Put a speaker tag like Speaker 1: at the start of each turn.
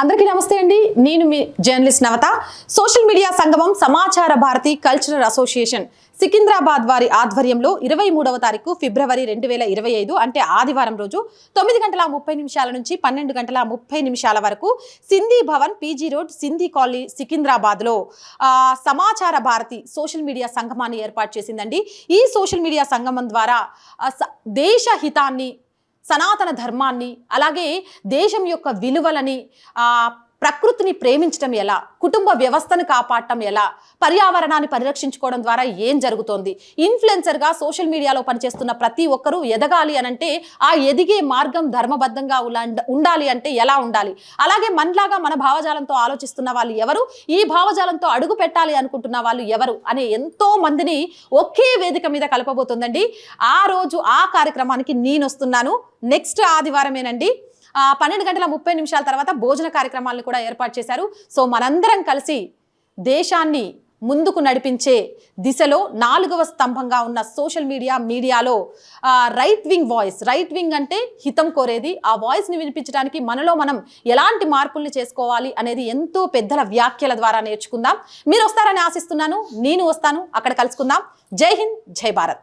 Speaker 1: అందరికీ నమస్తే అండి. నేను మీ జర్నలిస్ట్ నవత. సోషల్ మీడియా సంగమం సమాచార భారతి కల్చరల్ అసోసియేషన్ సికింద్రాబాద్ వారి ఆధ్వర్యంలో 23వ తారీఖు ఫిబ్రవరి 2025 అంటే ఆదివారం రోజు 9:30 నుంచి 12:30 వరకు Sindhi Bhavan PG road Sindhi colony సికింద్రాబాద్లో సమాచార భారతి సోషల్ మీడియా సంగమాన్ని ఏర్పాటు చేసిందండి. ఈ సోషల్ మీడియా సంగమం ద్వారా దేశ హితాన్ని, సనాతన ధర్మాన్ని, అలాగే దేశం యొక్క విలువలని, ప్రకృతిని ప్రేమించడం ఎలా, కుటుంబ వ్యవస్థను కాపాడటం ఎలా, పర్యావరణాన్ని పరిరక్షించుకోవడం ద్వారా ఏం జరుగుతోంది, ఇన్ఫ్లుయెన్సర్గా సోషల్ మీడియాలో పనిచేస్తున్న ప్రతి ఒక్కరూ ఎదగాలి అనంటే ఆ ఎదిగే మార్గం ధర్మబద్ధంగా ఉండాలి అంటే ఎలా ఉండాలి, అలాగే మనలాగా మన భావజాలంతో ఆలోచిస్తున్న వాళ్ళు ఎవరు, ఈ భావజాలంతో అడుగు పెట్టాలి అనుకుంటున్న వాళ్ళు ఎవరు అనే ఎంతో మందిని ఒకే వేదిక మీద కలపబోతుందండి. ఆ రోజు ఆ కార్యక్రమానికి నేను వస్తున్నాను. నెక్స్ట్ ఆదివారమేనండి. 12:30 తర్వాత భోజన కార్యక్రమాలను కూడా ఏర్పాటు చేశారు. సో మనందరం కలిసి దేశాన్ని ముందుకు నడిపించే దిశలో 4వ స్తంభంగా ఉన్న సోషల్ మీడియాలో రైట్ వింగ్ అంటే హితం కోరేది. ఆ వాయిస్ని వినిపించడానికి మనలో మనం ఎలాంటి మార్పుల్ని చేసుకోవాలి అనేది ఎంతో పెద్దల వ్యాఖ్యల ద్వారా నేర్చుకుందాం. మీరు వస్తారని ఆశిస్తున్నాను. నేను వస్తాను. అక్కడ కలుసుకుందాం. జై హింద్, జై భారత్.